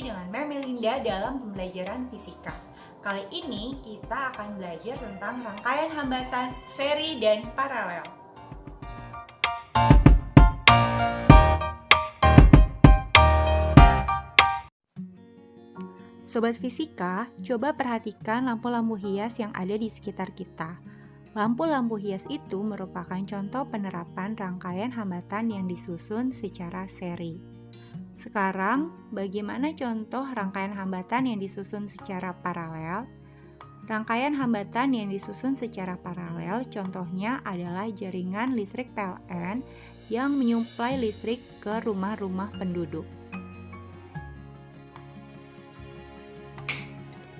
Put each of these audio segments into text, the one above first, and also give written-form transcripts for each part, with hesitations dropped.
lagi dengan Mem Melinda dalam pembelajaran fisika. Kali ini kita akan belajar tentang rangkaian hambatan, seri, dan paralel. Sobat fisika, coba perhatikan lampu-lampu hias yang ada di sekitar kita. Lampu-lampu hias itu merupakan contoh penerapan rangkaian hambatan yang disusun secara seri. Sekarang, bagaimana contoh rangkaian hambatan yang disusun secara paralel? Rangkaian hambatan yang disusun secara paralel contohnya adalah jaringan listrik PLN yang menyuplai listrik ke rumah-rumah penduduk.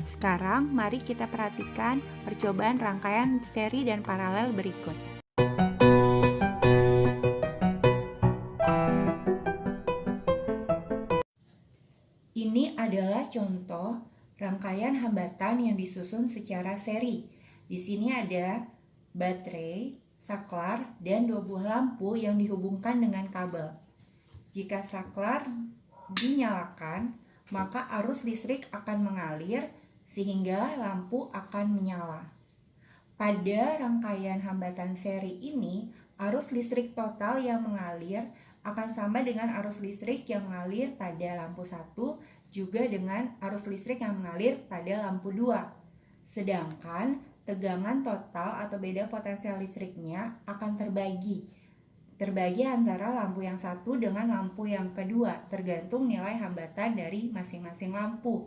Sekarang, mari kita perhatikan percobaan rangkaian seri dan paralel berikut. Ini adalah contoh rangkaian hambatan yang disusun secara seri. Di sini ada baterai, saklar, dan dua buah lampu yang dihubungkan dengan kabel. Jika saklar dinyalakan, maka arus listrik akan mengalir sehingga lampu akan menyala. Pada rangkaian hambatan seri ini, arus listrik total yang mengalir akan sama dengan arus listrik yang mengalir pada lampu 1 juga dengan arus listrik yang mengalir pada lampu 2. Sedangkan tegangan total atau beda potensial listriknya akan terbagi antara lampu yang satu dengan lampu yang kedua, tergantung nilai hambatan dari masing-masing lampu.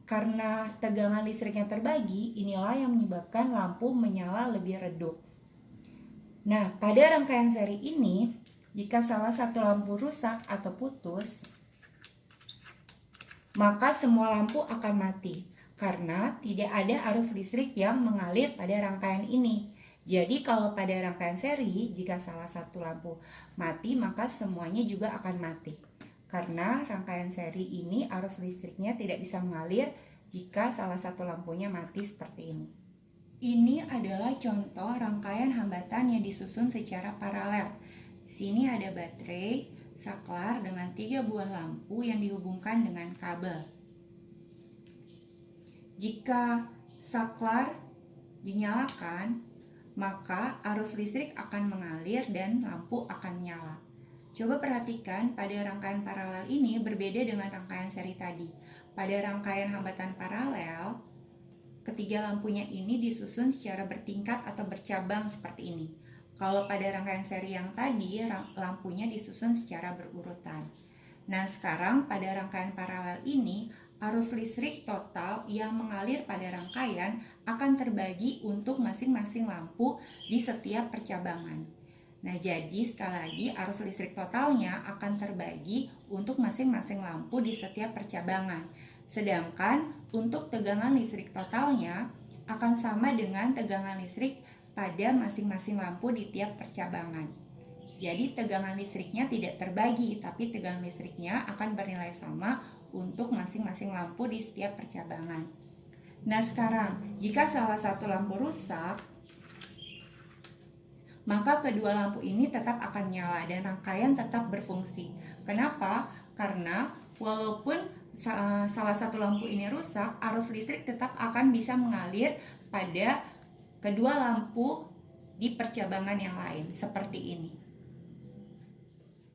Karena tegangan listriknya terbagi, inilah yang menyebabkan lampu menyala lebih redup. Nah, pada rangkaian seri ini, jika salah satu lampu rusak atau putus, maka semua lampu akan mati karena tidak ada arus listrik yang mengalir pada rangkaian ini. Jadi kalau pada rangkaian seri, jika salah satu lampu mati, maka semuanya juga akan mati. Karena rangkaian seri ini arus listriknya tidak bisa mengalir jika salah satu lampunya mati seperti ini. Ini adalah contoh rangkaian hambatan yang disusun secara paralel. Di sini ada baterai, saklar dengan 3 buah lampu yang dihubungkan dengan kabel. Jika saklar dinyalakan, maka arus listrik akan mengalir dan lampu akan menyala. Coba perhatikan pada rangkaian paralel ini berbeda dengan rangkaian seri tadi. Pada rangkaian hambatan paralel, ketiga lampunya ini disusun secara bertingkat atau bercabang seperti ini. Kalau pada rangkaian seri yang tadi, lampunya disusun secara berurutan. Nah, sekarang pada rangkaian paralel ini, arus listrik total yang mengalir pada rangkaian akan terbagi untuk masing-masing lampu di setiap percabangan. Nah, jadi sekali lagi arus listrik totalnya akan terbagi untuk masing-masing lampu di setiap percabangan. Sedangkan untuk tegangan listrik totalnya akan sama dengan tegangan listrik pada masing-masing lampu di tiap percabangan. Jadi tegangan listriknya tidak terbagi, tapi tegangan listriknya akan bernilai sama untuk masing-masing lampu di setiap percabangan. Nah, sekarang jika salah satu lampu rusak, maka kedua lampu ini tetap akan nyala dan rangkaian tetap berfungsi. Kenapa? Karena walaupun salah satu lampu ini rusak, arus listrik tetap akan bisa mengalir pada kedua lampu di percabangan yang lain, seperti ini.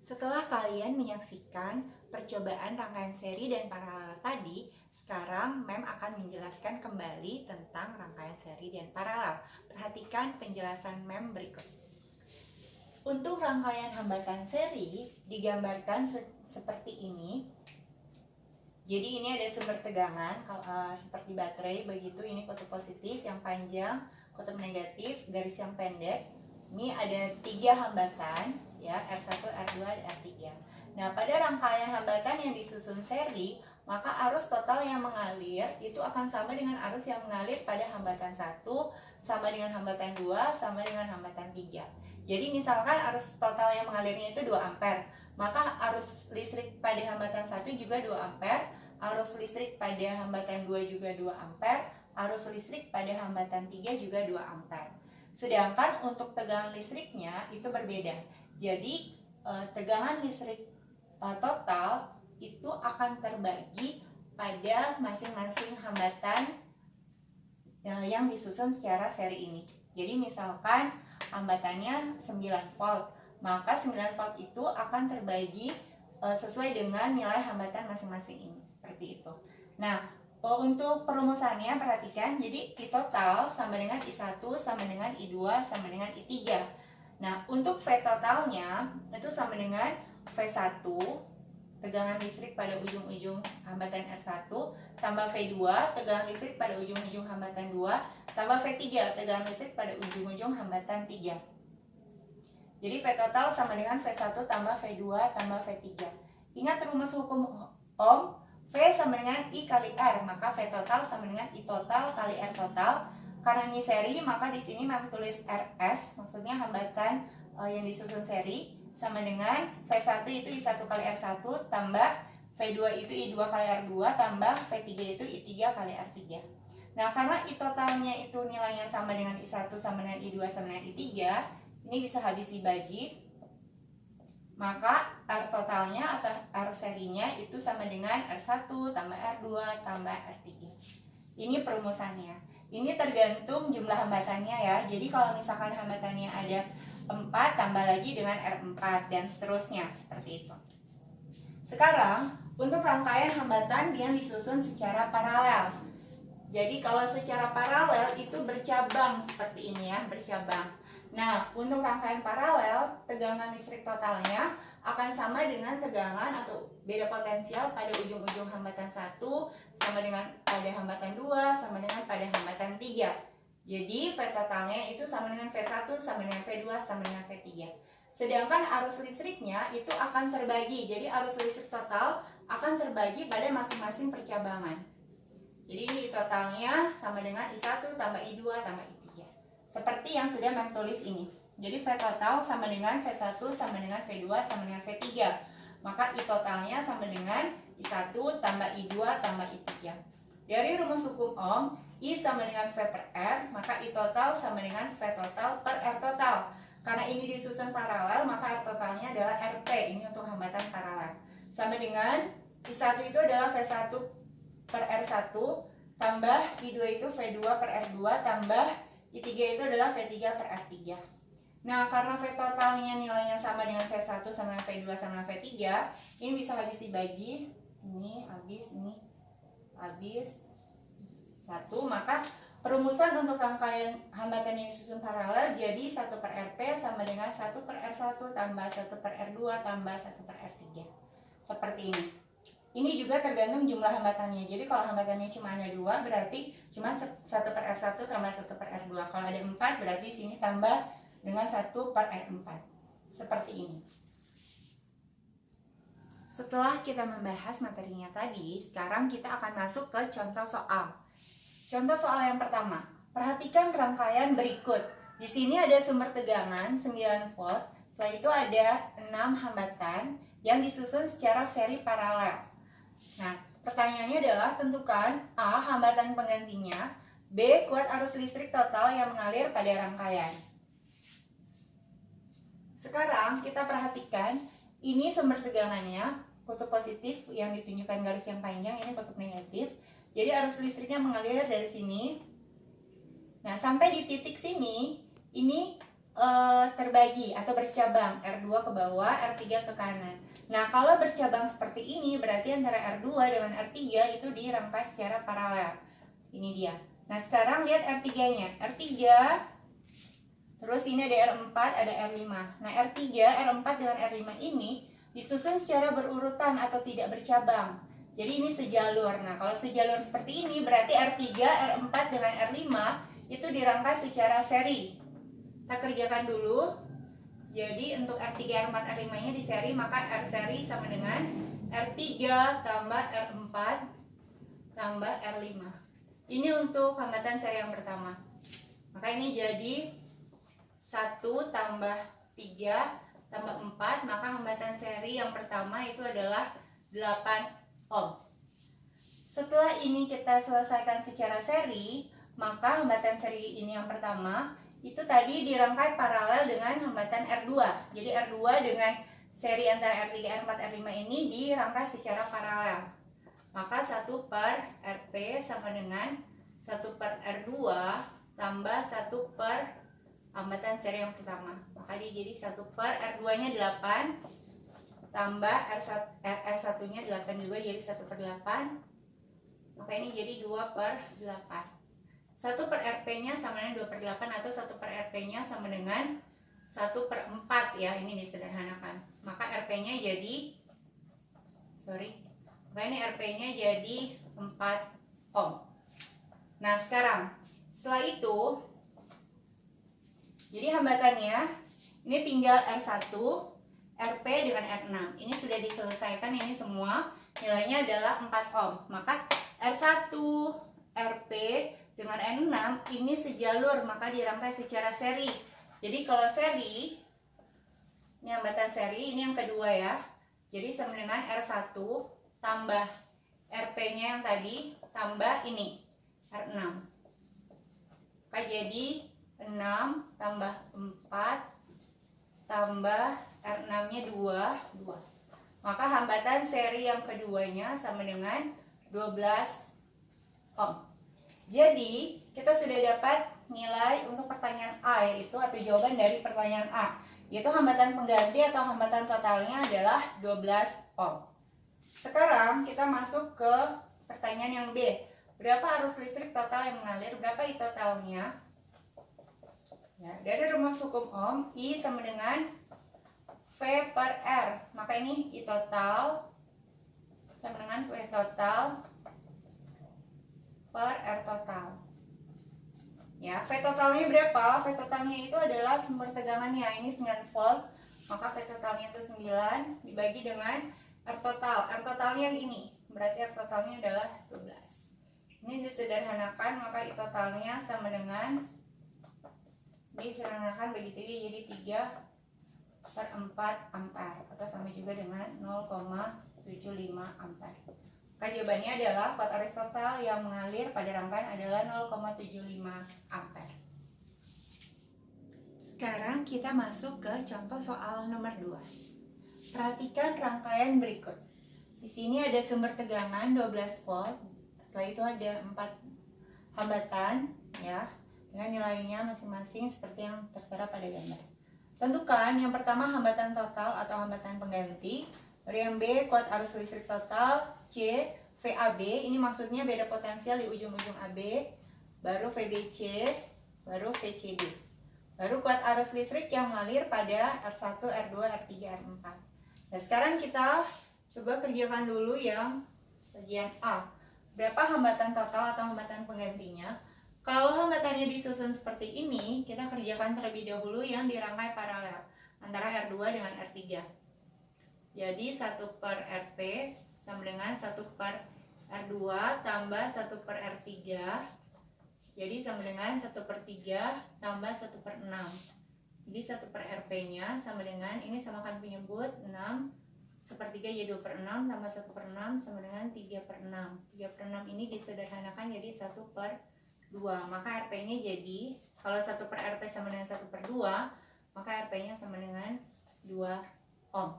Setelah kalian menyaksikan percobaan rangkaian seri dan paralel tadi, sekarang Mem akan menjelaskan kembali tentang rangkaian seri dan paralel. Perhatikan penjelasan Mem berikut. Untuk rangkaian hambatan seri digambarkan seperti ini. Jadi ini ada sumber tegangan seperti baterai, begitu ini kutub positif yang panjang, kutub negatif, garis yang pendek. Ini ada 3 hambatan ya, R1, R2, dan R3. Nah, pada rangkaian hambatan yang disusun seri, maka arus total yang mengalir itu akan sama dengan arus yang mengalir pada hambatan 1, sama dengan hambatan 2, sama dengan hambatan 3. Jadi misalkan arus total yang mengalirnya itu 2 ampere, maka arus listrik pada hambatan 1 juga 2 ampere, arus listrik pada hambatan 2 juga 2 ampere, arus listrik pada hambatan 3 juga 2 ampere. Sedangkan untuk tegangan listriknya itu berbeda. Jadi tegangan listrik total itu akan terbagi pada masing-masing hambatan yang disusun secara seri ini. Jadi misalkan hambatannya 9 volt, maka 9 volt itu akan terbagi sesuai dengan nilai hambatan masing-masing ini, seperti itu. Nah, untuk perumusannya perhatikan, jadi I total sama dengan I1 sama dengan I2 sama dengan I3. Nah, untuk V totalnya itu sama dengan V1, tegangan listrik pada ujung-ujung hambatan R1, tambah V2, tegangan listrik pada ujung-ujung hambatan 2, tambah V3, tegangan listrik pada ujung-ujung hambatan 3. Jadi V total sama dengan V1 tambah V2 tambah V3. Ingat rumus hukum Ohm, V sama dengan I kali R, maka V total sama dengan I total kali R total. Karena ini seri, maka di sini Mam tulis RS, maksudnya hambatan yang disusun seri, sama dengan V1 itu I1 kali R1 tambah V2 itu I2 kali R2 tambah V3 itu I3 kali R3. Nah, karena I totalnya itu nilainya sama dengan I1 sama dengan I2 sama dengan I3, ini bisa habis dibagi, maka R totalnya atau R serinya itu sama dengan R1 tambah R2 tambah R3. Ini perumusannya. Ini tergantung jumlah hambatannya ya. Jadi kalau misalkan hambatannya ada 4 tambah lagi dengan R4 dan seterusnya, seperti itu. Sekarang untuk rangkaian hambatan yang disusun secara paralel. Jadi kalau secara paralel itu bercabang seperti ini ya, bercabang. Nah, untuk rangkaian paralel, tegangan listrik totalnya akan sama dengan tegangan atau beda potensial pada ujung-ujung hambatan 1 sama dengan pada hambatan 2 sama dengan pada hambatan 3. Jadi V totalnya itu sama dengan V1 sama dengan V2 sama dengan V3. Sedangkan arus listriknya itu akan terbagi. Jadi arus listrik total akan terbagi pada masing-masing percabangan. Jadi ini totalnya sama dengan I1 tambah I2 tambah I3. Seperti yang sudah Mam tulis ini. Jadi V total sama dengan V1 sama dengan V2 sama dengan V3. Maka I totalnya sama dengan I1 tambah I2 tambah I3. Dari rumus hukum Ohm, I sama dengan V per R, maka I total sama dengan V total per R total. Karena ini disusun paralel, maka R totalnya adalah RP. Ini untuk hambatan paralel. Sama dengan I1 itu adalah V1 per R1 tambah I2 itu V2 per R2 tambah I3 itu adalah V3 per R3. Nah, karena V totalnya nilainya sama dengan V1 sama dengan V2 sama dengan V3, ini bisa habis dibagi. Ini habis, ini habis 1, maka perumusan untuk rangkaian hambatan yang disusun paralel jadi 1 per RP sama dengan 1 per R1 tambah 1 per R2 tambah 1 per R3. Seperti ini. Ini juga tergantung jumlah hambatannya. Jadi kalau hambatannya cuma ada 2, berarti cuma 1 per R1 tambah 1 per R2. Kalau ada 4, berarti sini tambah dengan 1 per R4. Seperti ini. Setelah kita membahas materinya tadi, sekarang kita akan masuk ke contoh soal. Contoh soal yang pertama. Perhatikan rangkaian berikut. Di sini ada sumber tegangan 9 volt. Setelah itu ada 6 hambatan yang disusun secara seri paralel. Nah, pertanyaannya adalah tentukan A. Hambatan penggantinya, B. Kuat arus listrik total yang mengalir pada rangkaian. Sekarang kita perhatikan, ini sumber tegangannya, kutub positif yang ditunjukkan garis yang panjang, ini kutub negatif. Jadi arus listriknya mengalir dari sini. Nah, sampai di titik sini, ini terbagi atau bercabang, R2 ke bawah, R3 ke kanan. Nah, kalau bercabang seperti ini, berarti antara R2 dengan R3 itu dirangkai secara paralel. Ini dia. Nah, sekarang lihat R3-nya. R3, terus ini ada R4, ada R5. Nah, R3, R4 dengan R5 ini disusun secara berurutan atau tidak bercabang. Jadi ini sejalur. Nah, kalau sejalur seperti ini, berarti R3, R4 dengan R5 itu dirangkai secara seri. Kita kerjakan dulu. Jadi untuk R3, R4, R5 nya di seri, maka R seri sama dengan R3 tambah R4 tambah R5. Ini untuk hambatan seri yang pertama. Maka ini jadi 1 tambah 3 tambah 4, maka hambatan seri yang pertama itu adalah 8 ohm. Setelah ini kita selesaikan secara seri, maka hambatan seri ini yang pertama itu tadi dirangkai paralel dengan hambatan R2. Jadi R2 dengan seri antara R3, R4, R5 ini dirangkai secara paralel. Maka 1 1 per RP sama dengan 1 per R2 tambah 1 per hambatan seri yang pertama. Maka dia jadi 1 per R2 nya 8 tambah R1 nya 8 juga, jadi 1 per 8. Maka ini jadi 2 per 8. 1 per RP nya sama dengan 2 per 8 atau 1 per RP nya sama dengan 1 per 4 ya, ini disederhanakan. Maka RP nya jadi maka ini RP nya jadi 4 ohm. Nah sekarang setelah itu, jadi hambatannya ini tinggal R1, RP dengan R6. Ini sudah diselesaikan, ini semua nilainya adalah 4 ohm. Maka R1, RP dengan R6 ini sejalur, maka dirangkai secara seri. Jadi kalau seri, ini hambatan seri, ini yang kedua ya. Jadi sama dengan R1 tambah RP-nya yang tadi tambah ini R6. Maka jadi 6 tambah 4 tambah R6-nya 2. Maka hambatan seri yang keduanya sama dengan 12 ohm. Jadi kita sudah dapat nilai untuk pertanyaan A, yaitu atau jawaban dari pertanyaan A, yaitu hambatan pengganti atau hambatan totalnya adalah 12 ohm. Sekarang kita masuk ke pertanyaan yang B. Berapa arus listrik total yang mengalir? Berapa I totalnya? Ya, dari rumus hukum Ohm, I sama dengan V per R. Maka ini I total sama dengan V total per R total. Ya, V totalnya berapa? V totalnya itu adalah sumber tegangannya. Ini 9 volt. Maka V totalnya itu 9 dibagi dengan R total. R totalnya yang ini. Berarti R totalnya adalah 12. Ini disederhanakan, maka I totalnya sama dengan disederhanakan bagi 3 jadi 3 per 4 ampere atau sama juga dengan 0,75 ampere. Maka jawabannya adalah kuat arus total yang mengalir pada rangkaian adalah 0,75 ampere. Sekarang kita masuk ke contoh soal nomor 2. Perhatikan rangkaian berikut. Di sini ada sumber tegangan 12 volt. Setelah itu ada 4 hambatan ya, dengan nilainya masing-masing seperti yang tertera pada gambar. Tentukan yang pertama hambatan total atau hambatan pengganti. Baru yang B kuat arus listrik total. C VAB, ini maksudnya beda potensial di ujung-ujung AB. Baru VBC, baru VCD. Baru kuat arus listrik yang mengalir pada R1, R2, R3, R4. Nah sekarang kita coba kerjakan dulu yang bagian A. Berapa hambatan total atau hambatan penggantinya? Kalau hambatannya disusun seperti ini, kita kerjakan terlebih dahulu yang dirangkai paralel antara R2 dengan R3. Jadi 1 per RP sama dengan 1 per R2 tambah 1 per R3. Jadi sama dengan 1 per 3 tambah 1 per 6. Jadi 1 per RP nya sama dengan, ini samakan penyebut 6 sepertiga jadi 2 per 6 tambah 1 per 6 sama dengan 3 per 6. 3 per 6 ini disederhanakan jadi 1 per 2. Maka RP nya jadi, kalau 1 per RP sama dengan 1 per 2, maka RP nya sama dengan 2 ohm.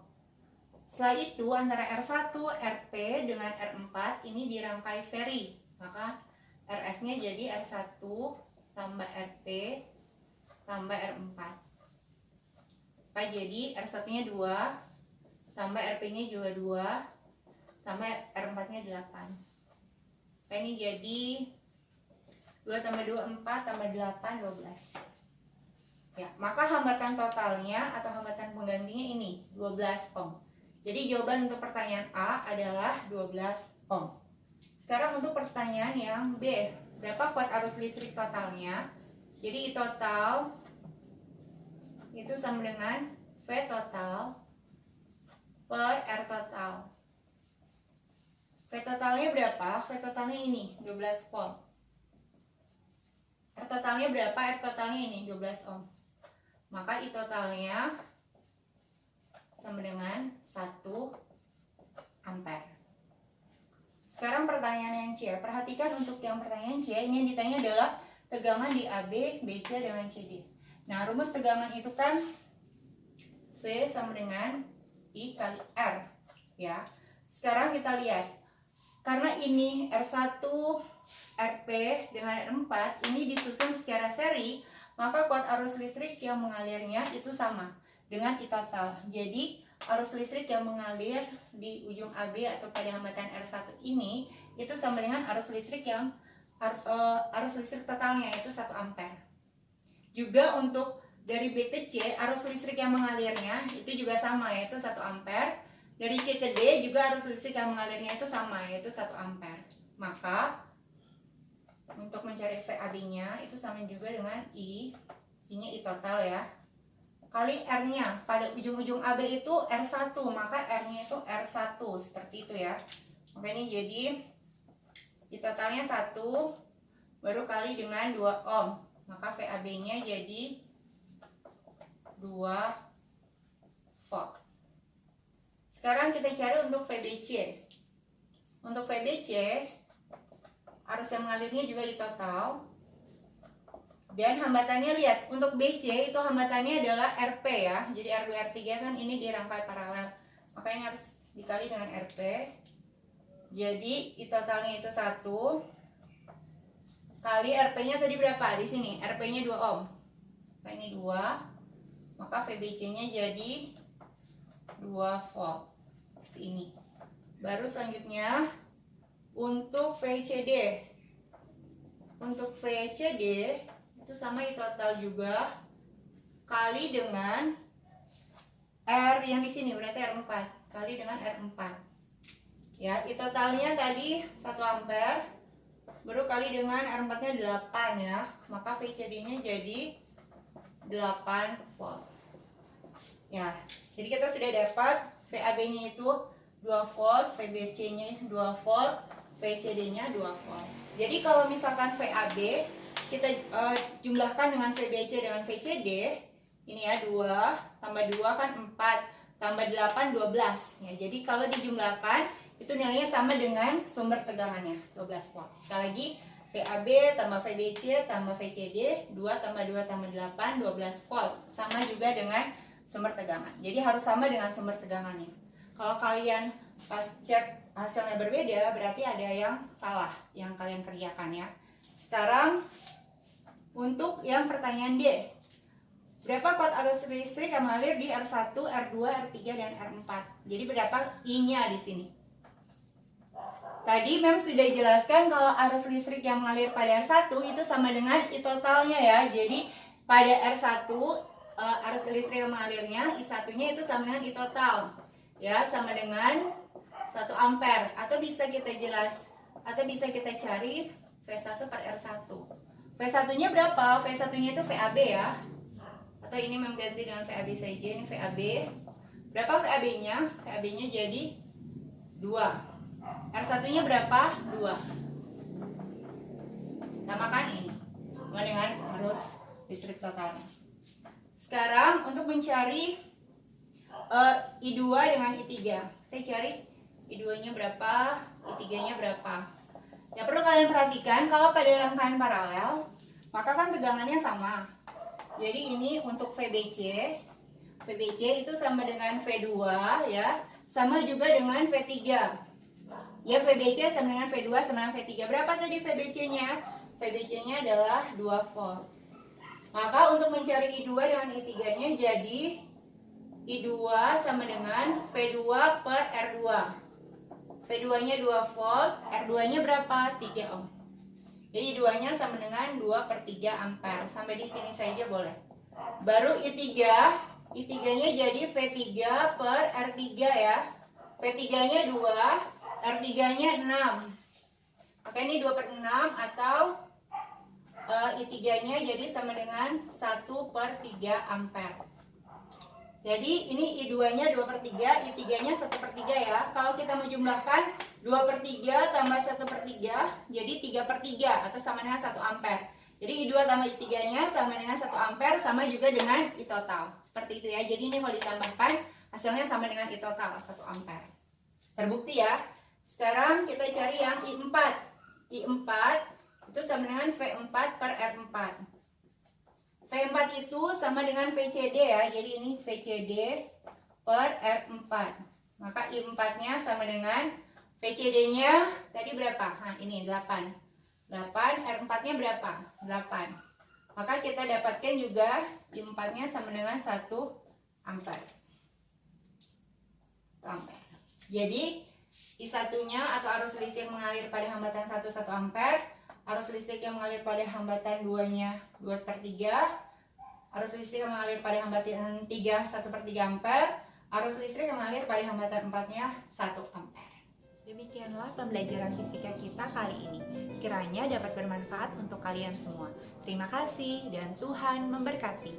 Setelah itu antara R1, RP dengan R4 ini dirangkai seri. Maka RS nya jadi R1 tambah RP tambah R4. Maka jadi R1 nya 2 tambah RP nya juga 2 tambah R4 nya 8. Maka ini jadi 2 tambah 2, 4 tambah 8, 12. Ya, maka hambatan totalnya atau hambatan penggantinya ini 12 ohm. Jadi jawaban untuk pertanyaan A adalah 12 ohm. Sekarang untuk pertanyaan yang B. Berapa kuat arus listrik totalnya? Jadi I total itu sama dengan V total per R total. V totalnya berapa? V totalnya ini 12 volt. R totalnya berapa? R totalnya ini 12 ohm. Maka I totalnya sama dengan 1 ampere. Sekarang pertanyaan yang C. Perhatikan untuk yang pertanyaan C, ini yang ditanya adalah tegangan di AB, BC dengan CD. Nah, rumus tegangan itu kan V sama dengan I kali R ya. Sekarang kita lihat karena ini R1 RP dengan R4 ini disusun secara seri, maka kuat arus listrik yang mengalirnya itu sama dengan I total. Jadi arus listrik yang mengalir di ujung AB atau pada hambatan R1 ini itu sama dengan arus listrik yang arus listrik totalnya, yaitu 1 ampere. Juga untuk dari B ke C, arus listrik yang mengalirnya itu juga sama, yaitu 1 ampere. Dari C ke D juga arus listrik yang mengalirnya itu sama, yaitu 1 ampere. Maka untuk mencari VAB-nya itu sama juga dengan I, ini I total ya, kali R-nya. Pada ujung-ujung AB itu R1, maka R-nya itu R1, seperti itu ya. Maka ini jadi I totalnya 1, baru kali dengan 2 ohm, maka VAB-nya jadi 2 volt. Sekarang kita cari untuk VBC. Untuk VBC, arus yang mengalirnya juga I total. Dan hambatannya, lihat, untuk BC itu hambatannya adalah RP ya. Jadi R2 R3 kan ini di rangkai paralel, makanya harus dikali dengan RP. Jadi I totalnya itu 1 kali RP-nya tadi berapa? Di sini RP-nya 2 ohm. Maka ini 2, maka VBC-nya jadi 2 volt. Seperti ini. Baru selanjutnya untuk VCD. Untuk VCD itu sama I total juga kali dengan R yang di sini, berarti R4 kali dengan R4. Ya, I totalnya tadi 1 ampere, baru kali dengan R4-nya 8 ya. Maka VCD-nya jadi 8 volt. Ya, jadi kita sudah dapat VAB-nya itu 2 volt, VBC-nya 2 volt, VCD-nya 2 volt. Jadi kalau misalkan VAB kita jumlahkan dengan VBC dengan VCD, ini ya 2 tambah 2 kan 4 tambah 8 12 ya. Jadi kalau dijumlahkan itu nilainya sama dengan sumber tegangannya 12 volt. Sekali lagi, VAB tambah VBC tambah VCD 2 tambah 2 tambah 8 12 volt, sama juga dengan sumber tegangan. Jadi harus sama dengan sumber tegangannya. Kalau kalian pas cek hasilnya berbeda, berarti ada yang salah yang kalian kerjakan ya. Sekarang untuk yang pertanyaan D, berapa kuat arus listrik yang mengalir di R1, R2, R3 dan R4? Jadi berapa I-nya di sini? Tadi memang sudah dijelaskan kalau arus listrik yang mengalir pada R1 itu sama dengan I totalnya ya. Jadi pada R1 arus listrik yang mengalirnya I1-nya itu sama dengan I total. Ya, sama dengan 1 ampere, atau bisa kita cari V1 per R1. V1-nya berapa? V1-nya itu VAB ya. Atau ini mengganti dengan VAB saja, ini VAB. Berapa VAB-nya? VAB-nya jadi 2. R1-nya berapa? 2. Sama kan ini. Sama dengan arus listrik totalnya. Sekarang untuk mencari I2 dengan I3. Kita cari I2-nya berapa, I3-nya berapa. Ya, perlu kalian perhatikan kalau pada rangkaian paralel, maka kan tegangannya sama. Jadi ini untuk VBC. VBC itu sama dengan V2 ya, sama juga dengan V3. Ya, VBC sama dengan V2 sama dengan V3. Berapa tadi VBC-nya? VBC-nya adalah 2 volt. Maka untuk mencari I2 dengan I3-nya jadi I2 sama dengan V2 per R2. V2-nya 2 volt, R2-nya berapa? 3 ohm. Jadi I2-nya sama dengan 2 per 3 ampere. Sampai di sini saja boleh. Baru I3, I3-nya jadi V3 per R3 ya. V3-nya 2, R3-nya 6. Maka ini 2 per 6 atau I3-nya jadi sama dengan 1 per 3 ampere. Jadi ini I2-nya 2 per 3, I3-nya 1 per 3 ya. Kalau kita menjumlahkan 2 per 3 tambah 1 per 3, jadi 3 per 3 atau sama dengan 1 ampere. Jadi I2 tambah I3-nya sama dengan 1 ampere, sama juga dengan I total. Seperti itu ya. Jadi ini kalau ditambahkan hasilnya sama dengan I total 1 ampere. Terbukti ya. Sekarang kita cari yang I4. I4 itu sama dengan V4 per R4. V4 itu sama dengan VCD ya. Jadi ini VCD per R4. Maka I4-nya sama dengan PCD-nya tadi berapa? Nah, ini 8. 8, R4-nya berapa? 8. Maka kita dapatkan juga I4-nya sama dengan 1 ampere. Jadi, I1-nya atau arus listrik mengalir pada hambatan 1 ampere, arus listrik yang mengalir pada hambatan 2-nya 2/3, arus listrik yang mengalir pada hambatan 3 1/3 ampere, arus listrik yang mengalir pada hambatan 4-nya 1 ampere. Demikianlah pembelajaran fisika kita kali ini. Kiranya dapat bermanfaat untuk kalian semua. Terima kasih dan Tuhan memberkati.